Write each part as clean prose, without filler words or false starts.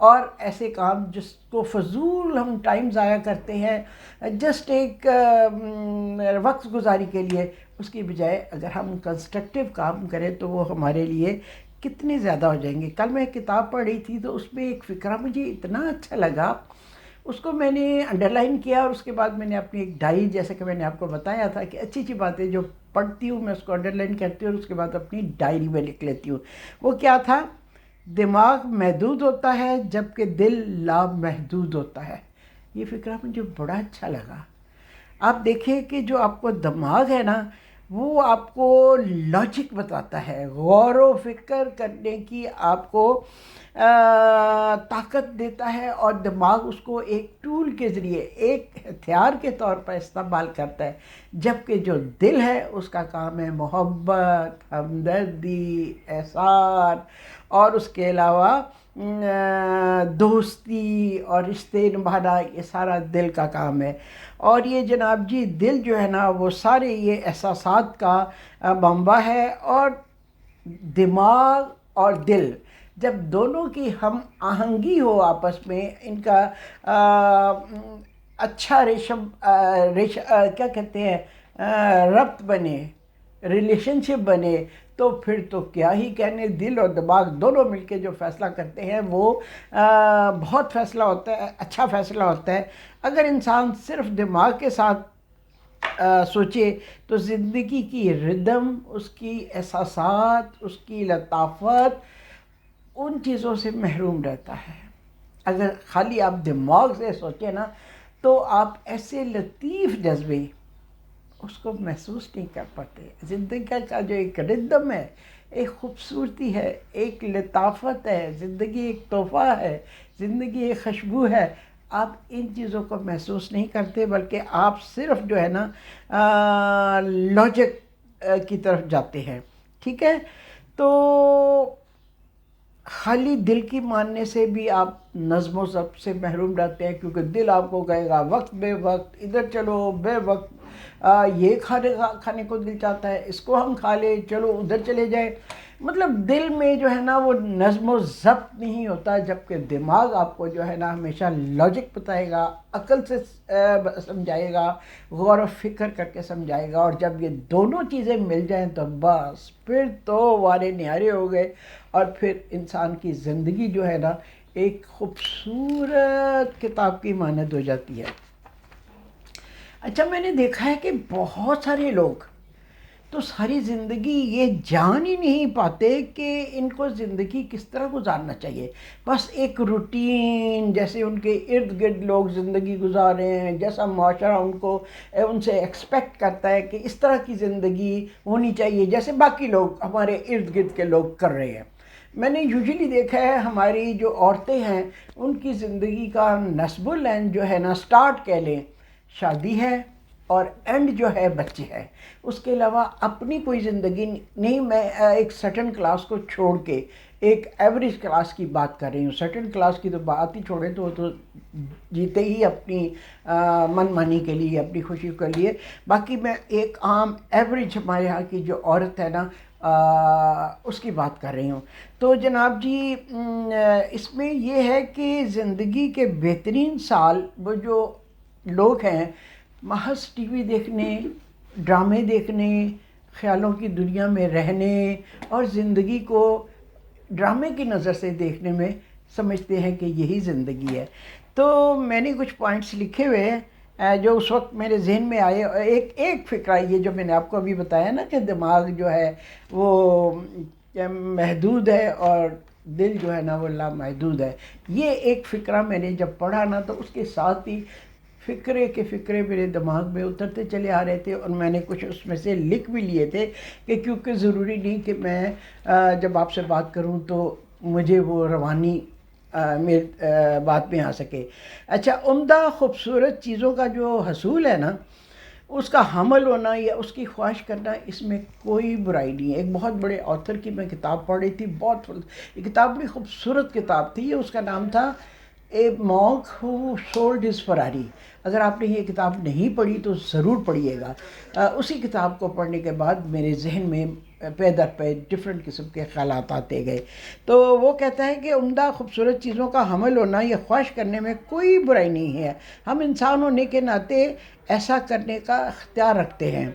اور ایسے کام جس کو فضول ہم ٹائم ضائع کرتے ہیں جسٹ ایک وقت گزاری کے لیے، اس کی بجائے اگر ہم کنسٹرکٹیو کام کریں تو وہ ہمارے لیے کتنے زیادہ ہو جائیں گے۔ کل میں ایک کتاب پڑھ رہی تھی تو اس میں ایک فقرہ مجھے اتنا اچھا لگا، اس کو میں نے انڈر لائن کیا، اور اس کے بعد میں نے اپنی ایک ڈائری، جیسے کہ میں نے آپ کو بتایا تھا کہ اچھی اچھی باتیں جو پڑھتی ہوں میں اس کو انڈر لائن کرتی ہوں اور اس کے بعد اپنی ڈائری میں لکھ لیتی ہوں۔ وہ کیا تھا؟ دماغ محدود ہوتا ہے جبکہ دل لامحدود ہوتا ہے۔ یہ فقرہ مجھے بڑا اچھا لگا۔ آپ دیکھیں کہ جو آپ کو دماغ ہے نا، وہ آپ کو لاجک بتاتا ہے، غور و فکر کرنے کی آپ کو طاقت دیتا ہے، اور دماغ اس کو ایک ٹول کے ذریعے، ایک ہتھیار کے طور پر استعمال کرتا ہے، جبکہ جو دل ہے اس کا کام ہے محبت، ہمدردی، احسان، اور اس کے علاوہ دوستی اور رشتے نبھانا، یہ سارا دل کا کام ہے۔ اور یہ جناب جی دل جو ہے نا، وہ سارے یہ احساسات کا منبع ہے، اور دماغ اور دل جب دونوں کی ہم آہنگی ہو آپس میں، ان کا اچھا کیا کہتے ہیں ربط بنے، ریلیشن شپ بنے، تو پھر تو کیا ہی کہنے، دل اور دماغ دونوں مل کے جو فیصلہ کرتے ہیں وہ بہت فیصلہ ہوتا ہے، اچھا فیصلہ ہوتا ہے۔ اگر انسان صرف دماغ کے ساتھ سوچے تو زندگی کی ردم، اس کی احساسات، اس کی لطافت، ان چیزوں سے محروم رہتا ہے۔ اگر خالی آپ دماغ سے سوچیں نا تو آپ ایسے لطیف جذبے اس کو محسوس نہیں کر پاتے۔ زندگی کا جو ایک ردم ہے، ایک خوبصورتی ہے، ایک لطافت ہے، زندگی ایک تحفہ ہے، زندگی ایک خوشبو ہے، آپ ان چیزوں کو محسوس نہیں کرتے، بلکہ آپ صرف جو ہے نا لاجک کی طرف جاتے ہیں۔ ٹھیک ہے؟ تو خالی دل کی ماننے سے بھی آپ نظم و ضبط سے محروم رہتے ہیں، کیونکہ دل آپ کو کہے گا وقت بے وقت، ادھر چلو بے وقت، یہ کھانے کو دل چاہتا ہے، اس کو ہم کھا لیں، چلو ادھر چلے جائیں۔ مطلب دل میں جو ہے نا وہ نظم و ضبط نہیں ہوتا، جبکہ دماغ آپ کو جو ہے نا ہمیشہ لاجک بتائے گا، عقل سے سمجھائے گا، غور و فکر کر کے سمجھائے گا، اور جب یہ دونوں چیزیں مل جائیں تو بس پھر تو وارے نیارے ہو گئے، اور پھر انسان کی زندگی جو ہے نا ایک خوبصورت کتاب کی مانند ہو جاتی ہے۔ اچھا، میں نے دیکھا ہے کہ بہت سارے لوگ تو ساری زندگی یہ جان ہی نہیں پاتے کہ ان کو زندگی کس طرح گزارنا چاہیے۔ بس ایک روٹین، جیسے ان کے ارد گرد لوگ زندگی گزار رہے ہیں، جیسا معاشرہ ان سے ایکسپیکٹ کرتا ہے کہ اس طرح کی زندگی ہونی چاہیے، جیسے باقی لوگ ہمارے ارد گرد کے لوگ کر رہے ہیں۔ میں نے یوزلی دیکھا ہے ہماری جو عورتیں ہیں ان کی زندگی کا نصب العین جو ہے نا، سٹارٹ کہہ لیں شادی ہے، اور اینڈ جو ہے بچے ہے۔ اس کے علاوہ اپنی کوئی زندگی نہیں۔ میں ایک سرٹن کلاس کو چھوڑ کے ایک ایوریج کلاس کی بات کر رہی ہوں، سرٹن کلاس کی تو بات ہی چھوڑیں تو وہ تو جیتے ہی اپنی من مانی کے لیے، اپنی خوشی کے لیے۔ باقی میں ایک عام ایوریج ہمارے یہاں کی جو عورت ہے نا اس کی بات کر رہی ہوں۔ تو جناب جی اس میں یہ ہے کہ زندگی کے بہترین سال وہ جو لوگ ہیں محض ٹی وی دیکھنے، ڈرامے دیکھنے، خیالوں کی دنیا میں رہنے اور زندگی کو ڈرامے کی نظر سے دیکھنے میں سمجھتے ہیں کہ یہی زندگی ہے۔ تو میں نے کچھ پوائنٹس لکھے ہوئے ہیں جو اس وقت میرے ذہن میں آئے۔ ایک فکرہ یہ جو میں نے آپ کو ابھی بتایا نا کہ دماغ جو ہے وہ محدود ہے اور دل جو ہے نا وہ لامحدود ہے، یہ ایک فکرہ میں نے جب پڑھا نا تو اس کے ساتھ ہی فکرے میرے دماغ میں اترتے چلے آ رہے تھے، اور میں نے کچھ اس میں سے لکھ بھی لیے تھے کہ کیونکہ ضروری نہیں کہ میں جب آپ سے بات کروں تو مجھے وہ روانی بات میں آ سکے۔ اچھا، عمدہ خوبصورت چیزوں کا جو حصول ہے نا، اس کا حمل ہونا یا اس کی خواہش کرنا، اس میں کوئی برائی نہیں ہے۔ ایک بہت بڑے آتھر کی میں کتاب پڑھ رہی تھی، یہ کتاب بھی خوبصورت کتاب تھی، اس کا نام تھا اے مونک ہو سولڈ ہز فراری۔ اگر آپ نے یہ کتاب نہیں پڑھی تو ضرور پڑھیے گا۔ اسی کتاب کو پڑھنے کے بعد میرے ذہن میں پے در پے ڈفرینٹ قسم کے خیالات آتے گئے. تو وہ کہتا ہے کہ عمدہ خوبصورت چیزوں کا حامل ہونا یہ خواہش کرنے میں کوئی برائی نہیں ہے. ہم انسان ہونے کے ناطے ایسا کرنے کا اختیار رکھتے ہیں.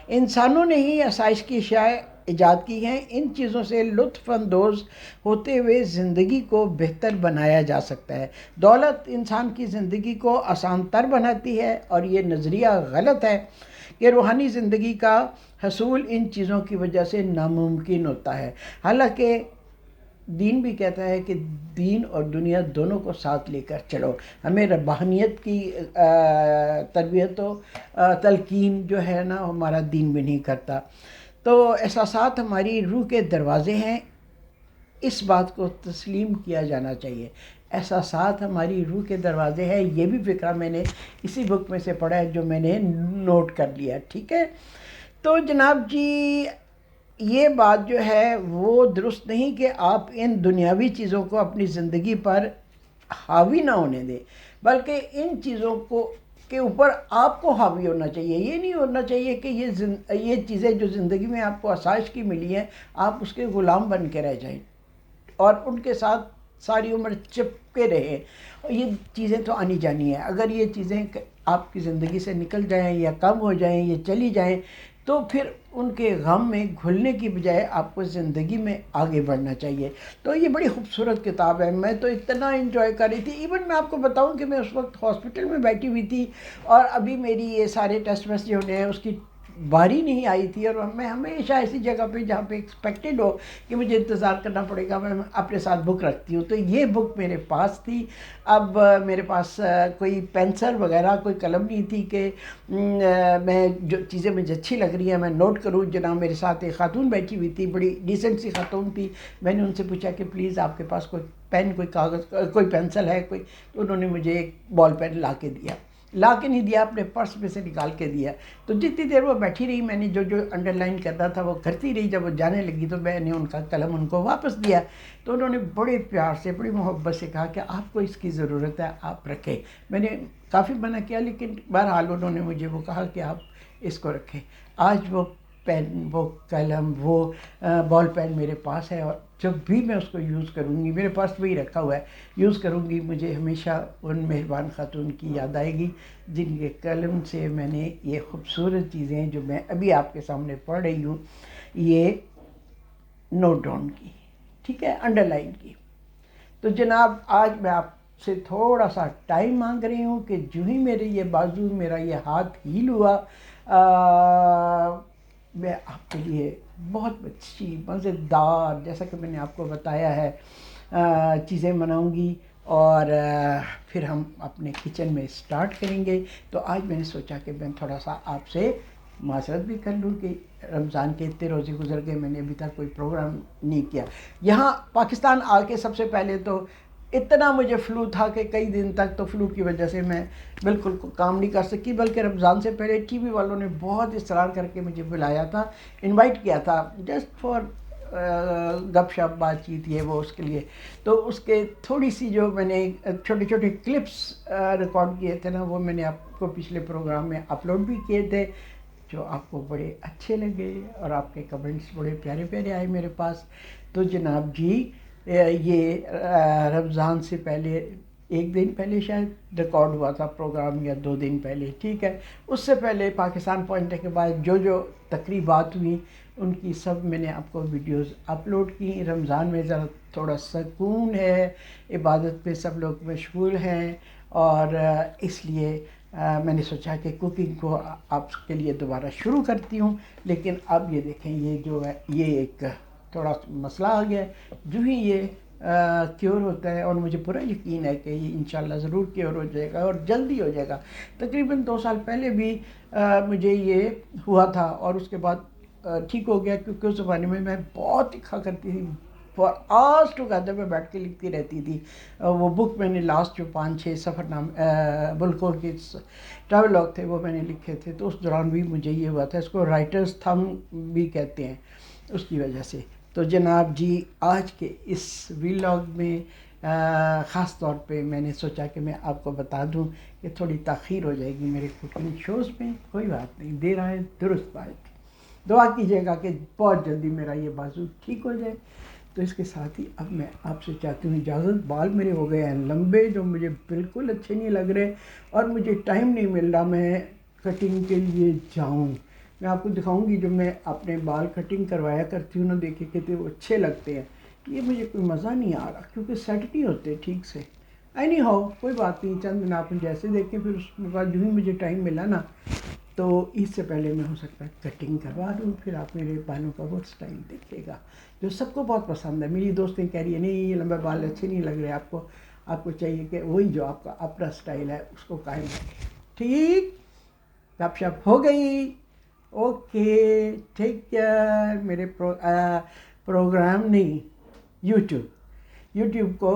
انسانوں نے ہی آسائش کی اشیاء ایجاد کی ہیں. ان چیزوں سے لطف اندوز ہوتے ہوئے زندگی کو بہتر بنایا جا سکتا ہے. دولت انسان کی زندگی کو آسان تر بناتی ہے، اور یہ نظریہ غلط ہے کہ روحانی زندگی کا حصول ان چیزوں کی وجہ سے ناممکن ہوتا ہے. حالانکہ دین بھی کہتا ہے کہ دین اور دنیا دونوں کو ساتھ لے کر چلو. ہمیں ربانیت کی تربیت و تلقین جو ہے نا ہمارا دین بھی نہیں کرتا. تو احساسات ہماری روح کے دروازے ہیں، اس بات کو تسلیم کیا جانا چاہیے. احساسات ہماری روح کے دروازے ہیں، یہ بھی فکرہ میں نے اسی بک میں سے پڑھا ہے جو میں نے نوٹ کر لیا. ٹھیک ہے. تو جناب جی یہ بات جو ہے وہ درست نہیں کہ آپ ان دنیاوی چیزوں کو اپنی زندگی پر حاوی نہ ہونے دیں، بلکہ ان چیزوں کو کے اوپر آپ کو حاوی ہونا چاہیے. یہ نہیں ہونا چاہیے کہ یہ چیزیں جو زندگی میں آپ کو آسائش کی ملی ہیں آپ اس کے غلام بن کے رہ جائیں اور ان کے ساتھ ساری عمر چپکے رہیں. یہ چیزیں تو آنی جانی ہیں. اگر یہ چیزیں آپ کی زندگی سے نکل جائیں یا کم ہو جائیں یا چلی جائیں تو پھر ان کے غم میں گھلنے کی بجائے آپ کو زندگی میں آگے بڑھنا چاہیے. تو یہ بڑی خوبصورت کتاب ہے. میں تو اتنا انجوائے کر رہی تھی. ایون میں آپ کو بتاؤں کہ میں اس وقت ہاسپٹل میں بیٹھی ہوئی تھی اور ابھی میری یہ سارے ٹیسٹ ویسٹ جو ہونے ہیں اس کی باری نہیں آئی تھی، اور میں ہمیشہ ایسی جگہ پہ جہاں پہ ایکسپیکٹڈ ہو کہ مجھے انتظار کرنا پڑے گا میں اپنے ساتھ بک رکھتی ہوں. تو یہ بک میرے پاس تھی. اب میرے پاس کوئی پینسل وغیرہ کوئی قلم نہیں تھی کہ میں جو چیزیں مجھے اچھی لگ رہی ہیں میں نوٹ کروں. جناب میرے ساتھ ایک خاتون بیٹھی ہوئی تھی، بڑی ڈیسنٹ سی خاتون تھی. میں نے ان سے پوچھا کہ پلیز آپ کے پاس کوئی پین کوئی کاغذ کوئی پینسل ہے کوئی؟ تو انہوں نے مجھے ایک بال پین لا کے دیا. لا کے نہیں دیا، اپنے پرس میں سے نکال کے دیا. تو جتنی دیر وہ بیٹھی رہی میں نے جو انڈر لائن کرنا تھا وہ کرتی رہی. جب وہ جانے لگی تو میں نے ان کا قلم ان کو واپس دیا. تو انہوں نے بڑے پیار سے بڑی محبت سے کہا کہ آپ کو اس کی ضرورت ہے آپ رکھیں. میں نے کافی منع کیا لیکن بہرحال انہوں نے مجھے وہ کہا کہ آپ اس کو رکھیں. آج وہ پین وہ قلم وہ بال پین میرے پاس ہے، اور جب بھی میں اس کو یوز کروں گی میرے پاس وہی رکھا ہوا ہے یوز کروں گی مجھے ہمیشہ ان مہربان خاتون کی یاد آئے گی جن کے قلم سے میں نے یہ خوبصورت چیزیں جو میں ابھی آپ کے سامنے پڑھ رہی ہوں یہ نوٹ ڈاؤن کی. ٹھیک ہے، انڈر لائن کی. تو جناب آج میں آپ سے تھوڑا سا ٹائم مانگ رہی ہوں کہ جو ہی میرے یہ بازو میرا یہ ہاتھ ہیل ہوا میں آپ کے لیے بہت اچھی مزیدار جیسا کہ میں نے آپ کو بتایا ہے چیزیں بناؤں گی، اور پھر ہم اپنے کچن میں اسٹارٹ کریں گے. تو آج میں نے سوچا کہ میں تھوڑا سا آپ سے معذرت بھی کر لوں کہ رمضان کے اتنے روزے گزر گئے میں نے ابھی تک کوئی پروگرام نہیں کیا. یہاں پاکستان آ کے سب سے پہلے تو اتنا مجھے فلو تھا کہ کئی دن تک تو فلو کی وجہ سے میں بالکل کام نہیں کر سکی، بلکہ رمضان سے پہلے ٹی وی والوں نے بہت اصرار کر کے مجھے بلایا تھا، انوائٹ کیا تھا جسٹ فار گپ شپ بات چیت یہ وہ اس کے لیے. تو اس کے تھوڑی سی جو میں نے چھوٹے چھوٹے کلپس ریکارڈ کیے تھے نا وہ میں نے آپ کو پچھلے پروگرام میں اپلوڈ بھی کیے تھے جو آپ کو بڑے اچھے لگے اور آپ کے کمنٹس بڑے پیارے پیارے آئے میرے پاس. تو جناب جی یہ رمضان سے پہلے ایک دن پہلے شاید ریکارڈ ہوا تھا پروگرام یا 2 دن پہلے. ٹھیک ہے، اس سے پہلے پاکستان پہنچنے کے بعد جو تقریبات ہوئیں ان کی سب میں نے آپ کو ویڈیوز اپلوڈ کی. رمضان میں ذرا تھوڑا سکون ہے، عبادت پہ سب لوگ مشغول ہیں، اور اس لیے میں نے سوچا کہ کوکنگ کو آپ کے لیے دوبارہ شروع کرتی ہوں. لیکن اب یہ دیکھیں یہ جو ہے یہ ایک تھوڑا مسئلہ آ گیا ہے. جو ہی یہ کیور ہوتا ہے اور مجھے پورا یقین ہے کہ یہ انشاءاللہ ضرور کیور ہو جائے گا اور جلدی ہو جائے گا. تقریباً 2 سال پہلے بھی مجھے یہ ہوا تھا اور اس کے بعد ٹھیک ہو گیا، کیونکہ اس زمانے میں میں بہت لکھا کرتی تھی. فار آورس ٹوگیدر میں بیٹھ کے لکھتی رہتی تھی. وہ بک میں نے لاسٹ جو 5-6 سفر نام ملکوں کے ٹریول لاگ تھے وہ میں نے لکھے تھے. تو اس دوران بھی مجھے یہ ہوا تھا، اس کو رائٹرز تھم بھی کہتے ہیں اس کی وجہ سے. تو جناب جی آج کے اس ویلاگ میں خاص طور پہ میں نے سوچا کہ میں آپ کو بتا دوں کہ تھوڑی تاخیر ہو جائے گی میرے کوکنگ شوز میں. کوئی بات نہیں، دیر آئے درست بات. دعا کیجیے گا کہ بہت جلدی میرا یہ بازو ٹھیک ہو جائے۔ تو اس کے ساتھ ہی اب میں آپ سے چاہتی ہوں اجازت، بال میرے ہو گئے ہیں لمبے جو مجھے بالکل اچھے نہیں لگ رہے، اور مجھے ٹائم نہیں مل رہا میں کٹنگ کے لیے جاؤں۔ میں آپ کو دکھاؤں گی جو میں اپنے بال کٹنگ کروایا کرتی ہوں نا، دیکھے کہتے وہ اچھے لگتے ہیں، یہ مجھے کوئی مزہ نہیں آ رہا کیونکہ سیٹ نہیں ہوتے ٹھیک سے۔ اینی ہاؤ کوئی بات نہیں، چند دن آپ جیسے دیکھیں، پھر اس کے بعد جو ہی مجھے ٹائم ملا نا تو اس سے پہلے میں ہو سکتا ہے کٹنگ کروا دوں، پھر آپ میرے بالوں کا وہ اسٹائل دیکھیے گا جو سب کو بہت پسند ہے۔ میری دوستیں کہہ رہی ہے نہیں یہ لمبے بال اچھے نہیں لگ رہے آپ کو چاہیے کہ وہی جو آپ کا اپنا اسٹائل ہے اس کو قائم رکھیں۔ ٹھیک، گپ شپ ہو گئی، اوکے ٹیک کیئر۔ میرے پروگرام نہیں، یوٹیوب کو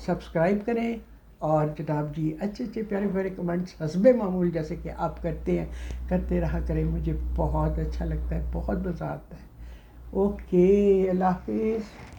سبسکرائب کریں، اور جناب جی اچھے اچھے پیارے پیارے کمنٹس حسب معمول جیسے کہ آپ کرتے ہیں کرتے رہا کریں، مجھے بہت اچھا لگتا ہے، بہت مزہ آتا ہے۔ اوکے، اللہ حافظ۔